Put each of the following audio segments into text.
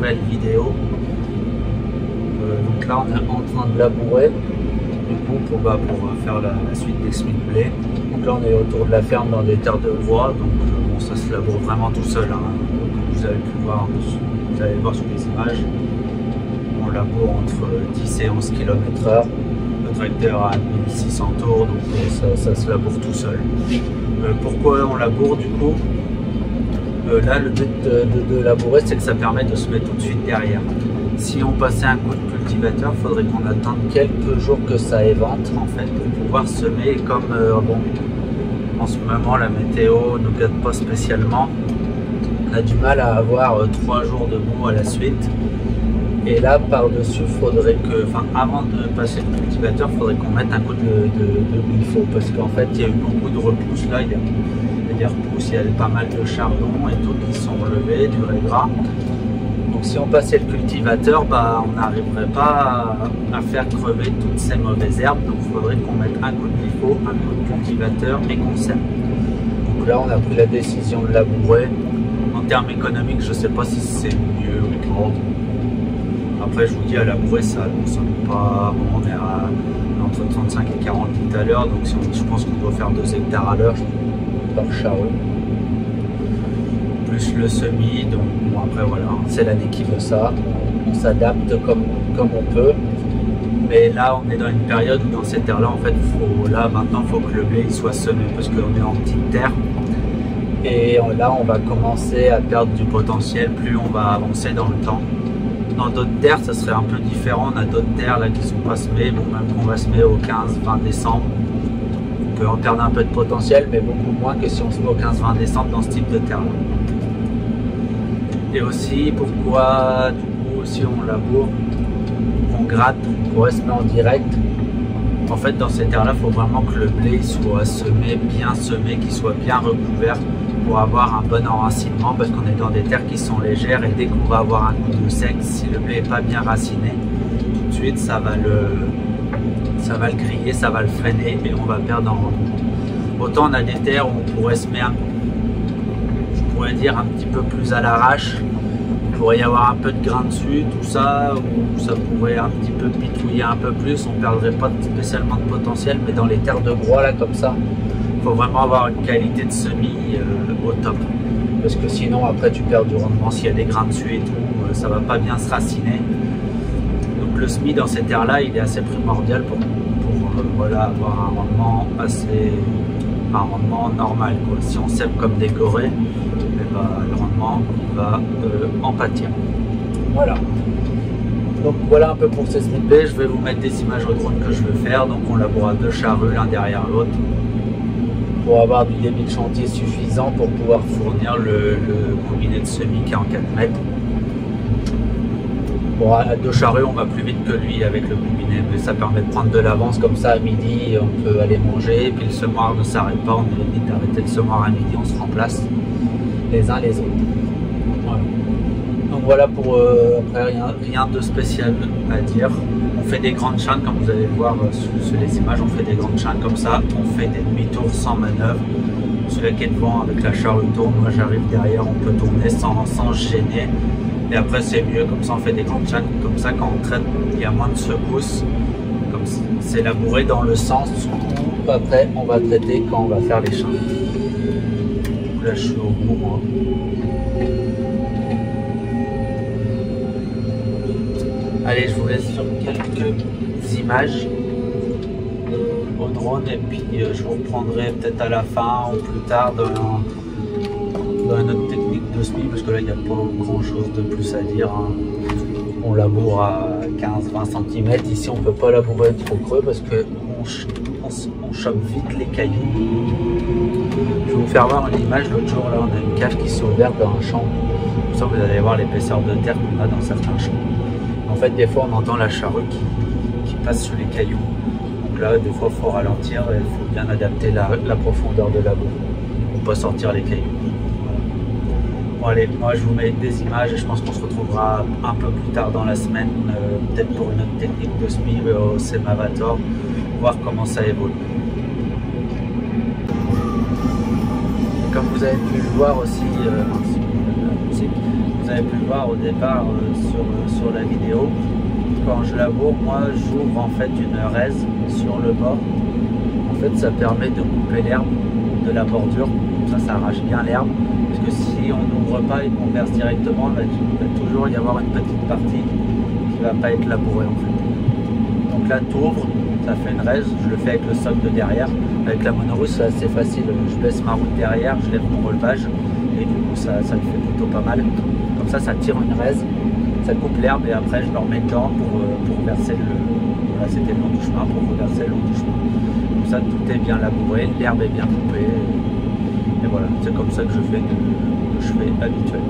nouvelle vidéo. Donc là on est en train de labourer du coup pour faire la suite des semis de blé. Donc là on est autour de la ferme dans des terres de bois, donc bon, ça se laboure vraiment tout seul, hein. Comme vous avez pu voir, vous allez voir sur les images, on laboure entre 10 et 11 km/h. Le tracteur a 1600 tours, donc ça se laboure tout seul. Pourquoi on laboure du coup? Là le but de labourer, c'est que ça permet de se mettre tout de suite derrière. Si on passait un coup de cultivateur, il faudrait qu'on attende quelques jours que ça évente en fait pour pouvoir semer. Et comme bon, en ce moment la météo ne nous gâte pas spécialement, on a du mal à avoir 3 jours de boue à la suite. Et là par-dessus, faudrait que, enfin avant de passer le cultivateur, il faudrait qu'on mette un coup de glypho, parce qu'en fait il y a eu beaucoup de repousses là, il y a des repousses, il y a pas mal de charbon et tout qui sont relevés, du gras. Donc si on passait le cultivateur, bah, on n'arriverait pas à faire crever toutes ces mauvaises herbes. Donc il faudrait qu'on mette un coup de glypho, un coup de cultivateur et qu'on sème. Donc là on a pris la décision de labourer. En termes économiques, je ne sais pas si c'est mieux ou pas. Après je vous dis, à labourer ça ne consomme pas, bon, on est à entre 35 et 40 litres à l'heure. Donc si je pense qu'on doit faire 2 hectares à l'heure par charrue. Plus le semis, donc bon, après voilà, c'est l'année qui veut ça, on s'adapte comme on peut. Mais là on est dans une période où dans cette terre là en fait maintenant il faut que le blé il soit semé, parce qu'on est en petite terre et là on va commencer à perdre du potentiel plus on va avancer dans le temps. Dans d'autres terres ça serait un peu différent, on a d'autres terres là qui sont pas semées, bon, même qu'on va semer au 15-20 décembre, on peut en perdre un peu de potentiel, mais beaucoup moins que si on se met au 15-20 décembre dans ce type de terre là. Et aussi pourquoi du coup si on laboure, on gratte pour semer en direct. En fait dans ces terres là il faut vraiment que le blé soit semé, bien semé, qu'il soit bien recouvert pour avoir un bon enracinement, parce qu'on est dans des terres qui sont légères et dès qu'on va avoir un coup de sec, si le blé n'est pas bien raciné, tout de suite ça va le griller, ça va le freiner et on va perdre en rendement. Autant on a des terres où on pourrait semer dire un petit peu plus à l'arrache, il pourrait y avoir un peu de grain dessus, tout ça, ou ça pourrait un petit peu pitouiller un peu plus, on perdrait pas spécialement de potentiel. Mais dans les terres de bois là comme ça, il faut vraiment avoir une qualité de semis au top, parce que sinon après tu perds du rendement. S'il y a des grains dessus et tout, ça va pas bien se raciner. Donc le semis dans ces terres là il est assez primordial pour voilà, avoir un rendement normal quoi. Si on sème comme décoré, le rendement va en pâtir. Voilà. Donc voilà un peu pour ces semis de blé. Je vais vous mettre des images au drone que je veux faire. Donc on laboure à 2 charrues l'un derrière l'autre pour avoir du débit de chantier suffisant pour pouvoir fournir le combiné de semis qui est en 4 mètres. Bon, à 2 charrues on va plus vite que lui avec le combiné, mais ça permet de prendre de l'avance, comme ça à midi on peut aller manger, et puis le semoir ne s'arrête pas, on évite d'arrêter le semoir à midi, on se remplace les uns les autres. Voilà. Donc voilà pour après rien de spécial à dire. On fait des grandes chaînes comme vous allez le voir sur les images, on fait des grandes chaînes comme ça, on fait des demi-tours sans manœuvre. Celui qui est devant avec la charrue tourne, moi j'arrive derrière, on peut tourner sans se gêner. Et après c'est mieux, comme ça on fait des grandes chaînes, comme ça quand on traite il y a moins de secousses, comme c'est labouré dans le sens où après on va traiter quand on va faire les chaînes. Là je suis au bout moi. Allez, je vous laisse sur quelques images au drone et puis je vous reprendrai peut-être à la fin ou plus tard dans une autre technique de semis, parce que là il n'y a pas grand chose de plus à dire, hein. On laboure à 15-20 cm. Ici on ne peut pas labourer trop creux parce que on chope vite les cailloux. Je vais vous faire voir une image. L'autre jour là on a une cave qui s'est ouverte dans un champ, comme ça vous allez voir l'épaisseur de terre qu'on a dans certains champs. En fait des fois on entend la charrue qui passe sur les cailloux, donc là des fois il faut ralentir et il faut bien adapter la profondeur de labour pour pas sortir les cailloux. Bon allez, moi je vous mets des images et je pense qu'on se retrouvera un peu plus tard dans la semaine, peut-être pour une autre technique de semis au Semavator, voir comment ça évolue. Comme vous avez pu le voir aussi, vous avez avez pu voir au départ sur la vidéo, quand je laboure, moi j'ouvre en fait une raise sur le bord. En fait ça permet de couper l'herbe de la bordure, comme ça arrache bien l'herbe, parce que si on n'ouvre pas et qu'on verse directement, il va toujours y avoir une petite partie qui va pas être labourée en fait. Donc là tu ouvres, ça fait une raise, je le fais avec le socle de derrière. Avec la monorousse c'est assez facile, je baisse ma route derrière, je lève mon relevage et du coup ça le fait plutôt pas mal. Comme ça tire une raise, ça coupe l'herbe et après je le remets dedans pour verser voilà, c'était le long du chemin, pour reverser le long du chemin. Comme ça tout est bien labouré, l'herbe est bien coupée et voilà, c'est comme ça que je fais habituellement.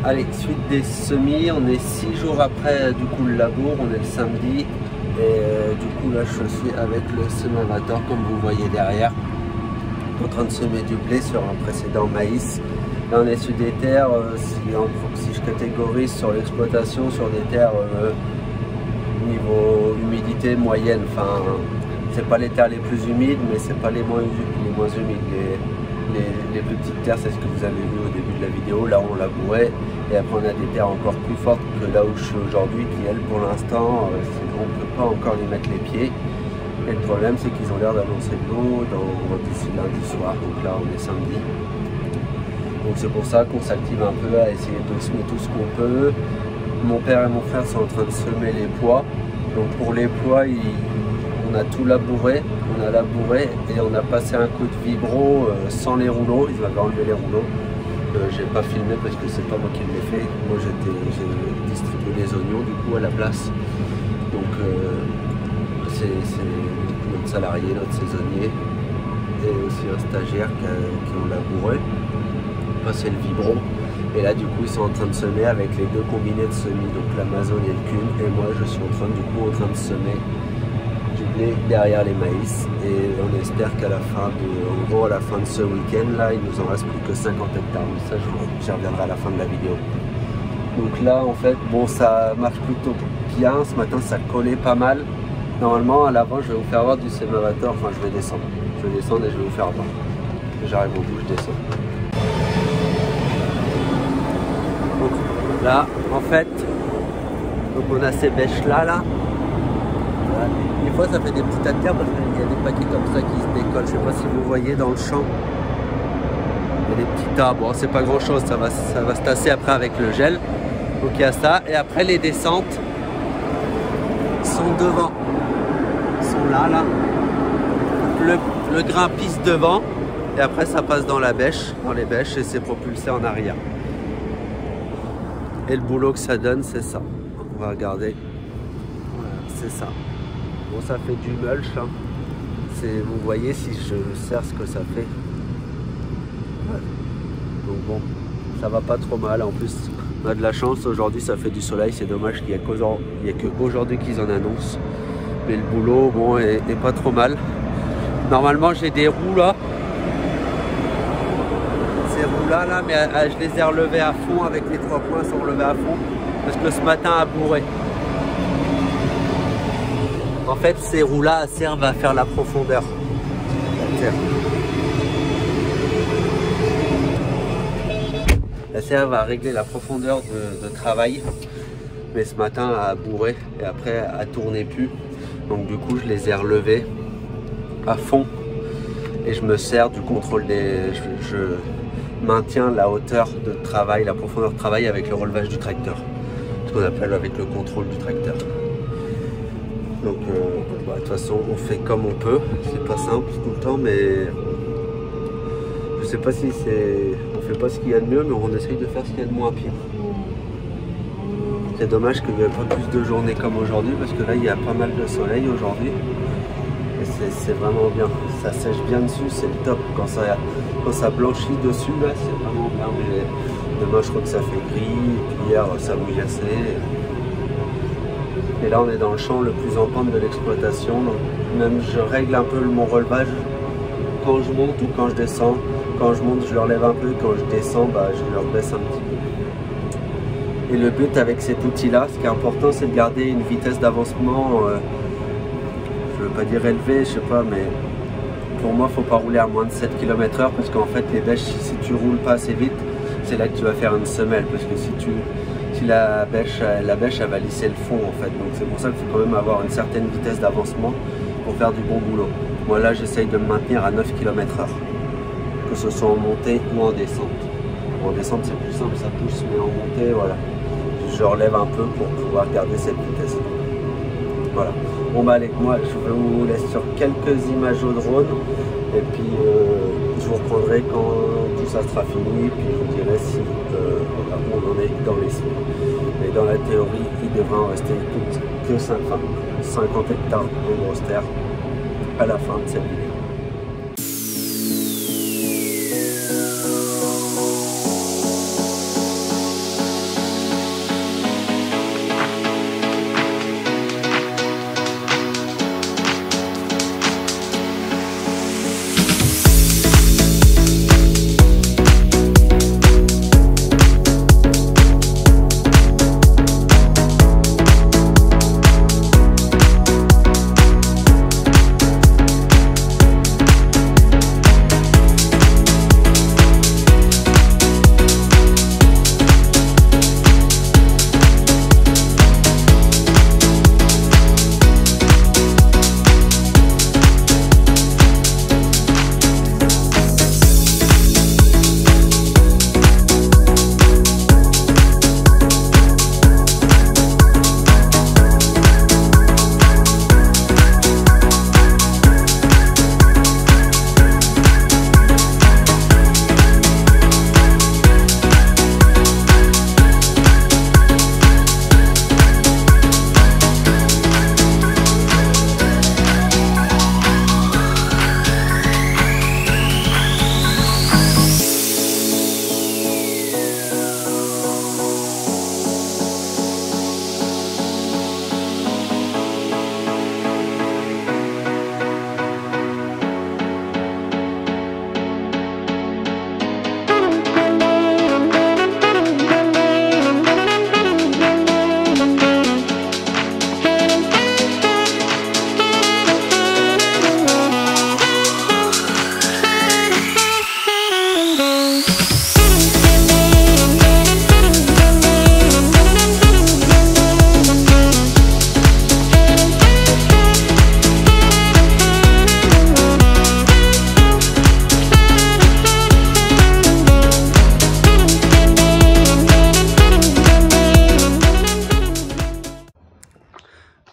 Allez, suite des semis, on est 6 jours après du coup le labour, on est le samedi et du coup là je suis avec le sémavateur comme vous voyez derrière, en train de semer du blé sur un précédent maïs. Là on est sur des terres, si je catégorise sur l'exploitation, sur des terres niveau humidité moyenne, enfin c'est pas les terres les plus humides mais c'est pas les moins humides. Les plus petites terres, c'est ce que vous avez vu au début de la vidéo, là on labourait et après on a des terres encore plus fortes que là où je suis aujourd'hui qui elles pour l'instant on ne peut pas encore y mettre les pieds et le problème c'est qu'ils ont l'air d'annoncer de l'eau d'ici lundi soir, donc là on est samedi, donc c'est pour ça qu'on s'active un peu à essayer de semer tout ce qu'on peut. Mon père et mon frère sont en train de semer les pois, donc pour les pois on a tout labouré, on a labouré et on a passé un coup de vibro sans les rouleaux, ils avaient enlevé les rouleaux. J'ai pas filmé parce que c'est pas moi qui l'ai fait, moi j'ai distribué les oignons du coup à la place. Donc c'est notre salarié, notre saisonnier et aussi un stagiaire qui ont labouré, passé le vibro. Et là du coup ils sont en train de semer avec les deux combinés de semis, donc l'Amazon et le Kuhn, et moi je suis en train de semer du blé derrière les maïs et on espère qu'à la fin à la fin de ce week-end là il nous en reste plus que 50 hectares, mais ça j'y reviendrai à la fin de la vidéo. Donc là en fait bon ça marche plutôt bien, ce matin ça collait pas mal. Normalement à l'avant je vais vous faire voir du sémavateur, enfin je vais descendre et je vais vous faire voir. J'arrive au bout, je descends. Donc là en fait donc on a ces bêches là. Des fois ça fait des petits tas de terre parce qu'il y a des paquets comme ça qui se décollent. Je sais pas si vous voyez dans le champ. Il y a des petits tas. Bon c'est pas grand chose, ça va se tasser après avec le gel. Donc il y a ça. Et après les descentes sont devant. Sont là. le grain-piste devant et après ça passe dans la bêche, dans les bêches et c'est propulsé en arrière. Et le boulot que ça donne, c'est ça. On va regarder. Voilà, c'est ça. Bon, ça fait du mulch. Hein. Vous voyez si je serre ce que ça fait. Ouais. Donc bon, ça va pas trop mal. En plus, on a de la chance. Aujourd'hui, ça fait du soleil. C'est dommage qu'il n'y a qu'aujourd'hui qu'ils en annoncent. Mais le boulot, bon, est pas trop mal. Normalement, j'ai des roues là. Ces roues là, mais je les ai relevées à fond avec les 3 points sont relevés à fond. Parce que ce matin, a bourré. En fait, ces roues-là servent à faire la profondeur. Elles servent à régler la profondeur de travail. Mais ce matin, a bourré et après, a tourné plus. Donc du coup, je les ai relevées à fond. Et je me sers du contrôle des... Je maintiens la hauteur de travail, la profondeur de travail avec le relevage du tracteur. Ce qu'on appelle avec le contrôle du tracteur. Donc de toute façon on fait comme on peut, c'est pas simple tout le temps mais je sais pas si on fait pas ce qu'il y a de mieux mais on essaye de faire ce qu'il y a de moins pire. C'est dommage qu'il n'y ait pas plus de journées comme aujourd'hui parce que là il y a pas mal de soleil aujourd'hui et c'est vraiment bien, ça sèche bien dessus, c'est le top quand ça blanchit dessus là c'est vraiment bien mais demain je crois que ça fait gris et puis hier ça mouillassait. Et là on est dans le champ le plus en pente de l'exploitation, donc même je règle un peu mon relevage quand je monte ou quand je descends. Quand je monte je le relève un peu, quand je descends je le rebaisse un petit peu. Et le but avec cet outil là, ce qui est important c'est de garder une vitesse d'avancement, je veux pas dire élevée, je sais pas, mais pour moi il faut pas rouler à moins de 7 km/h parce qu'en fait les bêches, si tu roules pas assez vite, c'est là que tu vas faire une semelle parce que si la bêche elle va lisser le fond en fait, donc c'est pour ça qu'il faut quand même avoir une certaine vitesse d'avancement pour faire du bon boulot. Moi là j'essaye de me maintenir à 9 km/h, que ce soit en montée ou en descente. En descente c'est plus simple, ça pousse, mais en montée voilà, je relève un peu pour pouvoir garder cette vitesse. Voilà. Bon bah allez, moi je vous laisse sur quelques images au drone et puis je vous reprendrai quand tout ça sera fini et puis je vous dirai si on en est dans les cibles. Mais dans la théorie, il devrait en rester que 50 hectares de grosse terre à la fin de cette vidéo.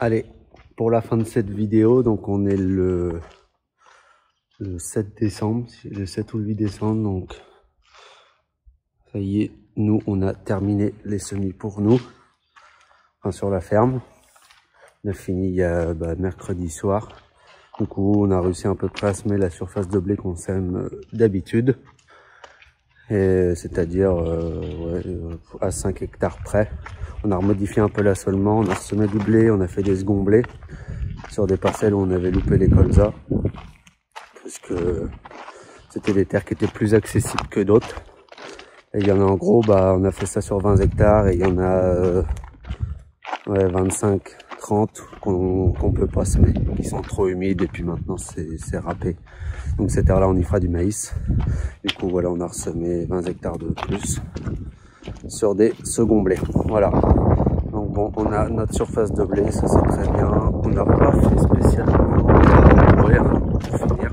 Allez, pour la fin de cette vidéo, donc on est le le 7 décembre, le 7 ou le 8 décembre, donc ça y est, nous on a terminé les semis pour nous, enfin sur la ferme. On a fini il y a mercredi soir. Du coup, on a réussi à peu près à semer la surface de blé qu'on sème d'habitude. C'est-à-dire à 5 hectares près. On a remodifié un peu l'assolement, on a semé du blé, on a fait des seconds blés sur des parcelles où on avait loupé les colzas. Parce que c'était des terres qui étaient plus accessibles que d'autres. Et il y en a en gros, on a fait ça sur 20 hectares et il y en a 25, 30 qu'on peut pas semer, qui sont trop humides et puis maintenant c'est râpé. Donc cette terre là on y fera du maïs. Du coup voilà, on a ressemé 20 hectares de plus sur des seconds blés. Voilà. Donc bon, on a notre surface de blé, ça c'est très bien. On n'a pas fait spécialement labourer pour finir.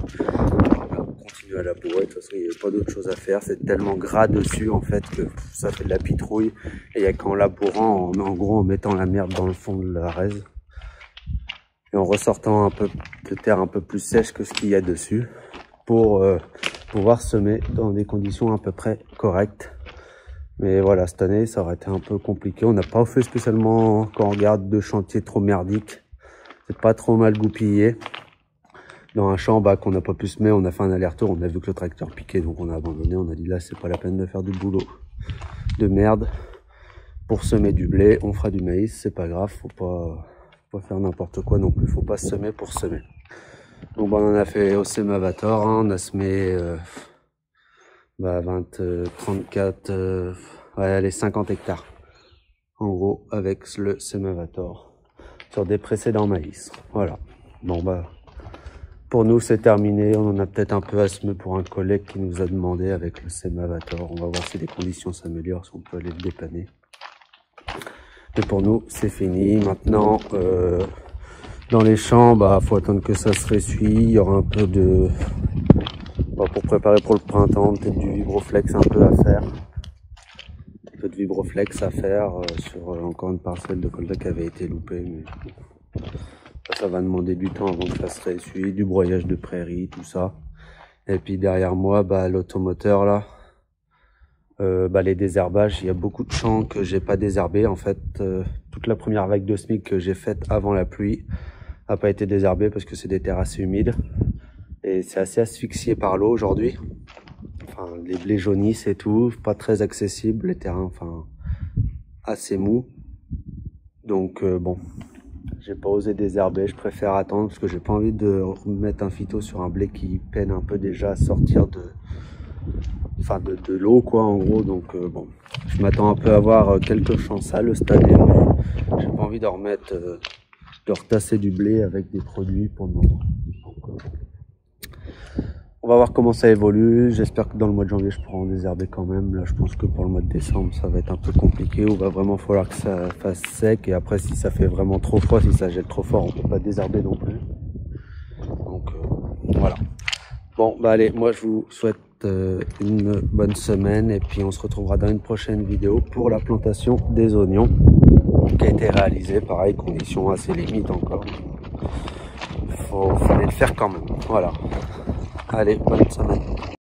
On continue à labourer, de toute façon il n'y a pas d'autre chose à faire. C'est tellement gras dessus en fait que ça fait de la pitrouille. Et il n'y a qu'en labourant, en gros en mettant la merde dans le fond de la raise. Et en ressortant un peu de terre un peu plus sèche que ce qu'il y a dessus pour pouvoir semer dans des conditions à peu près correctes. Mais voilà, cette année ça aurait été un peu compliqué. On n'a pas fait spécialement, quand on regarde, de chantier trop merdique. C'est pas trop mal goupillé. Dans un champ qu'on n'a pas pu semer, on a fait un aller-retour, on a vu que le tracteur piquait, donc on a abandonné. On a dit là c'est pas la peine de faire du boulot de merde pour semer du blé. On fera du maïs, c'est pas grave, faut pas faire n'importe quoi non plus, faut pas semer pour semer. Donc on en a fait au Semavator, hein, on a semé 34, allez 50 hectares en gros avec le Semavator sur des précédents maïs. Voilà. Bon pour nous c'est terminé, on en a peut-être un peu à semer pour un collègue qui nous a demandé avec le Semavator. On va voir si les conditions s'améliorent, si on peut aller le dépanner. Et pour nous c'est fini. Maintenant dans les champs faut attendre que ça se ressuie. Il y aura un peu de pour préparer pour le printemps, peut-être du vibroflex un peu à faire. Un peu de vibroflex à faire sur encore une parcelle de colza qui avait été loupée, mais ça va demander du temps avant que ça se ressuie, du broyage de prairie, tout ça. Et puis derrière moi l'automoteur là, les désherbages, il y a beaucoup de champs que j'ai pas désherbés en fait. Toute la première vague de SMIC que j'ai faite avant la pluie a pas été désherbée parce que c'est des terres assez humides et c'est assez asphyxié par l'eau aujourd'hui. Enfin, les blés jaunissent et tout, pas très accessible, les terrains assez mous. Donc bon, j'ai pas osé désherber, je préfère attendre parce que j'ai pas envie de remettre un phyto sur un blé qui peine un peu déjà à sortir de l'eau quoi en gros. Donc bon, je m'attends un peu à avoir quelques champs sales cette année, mais j'ai pas envie de remettre de retasser du blé avec des produits pour le moment. Donc, on va voir comment ça évolue. J'espère que dans le mois de janvier je pourrai en désherber quand même. Là je pense que pour le mois de décembre ça va être un peu compliqué, il va vraiment falloir que ça fasse sec, et après si ça fait vraiment trop froid, si ça gèle trop fort, on peut pas désherber non plus. Donc voilà. Bon allez, moi je vous souhaite une bonne semaine et puis on se retrouvera dans une prochaine vidéo pour la plantation des oignons qui a été réalisée, pareil, conditions assez limites encore. Fallait le faire quand même. Voilà. Allez, bonne semaine.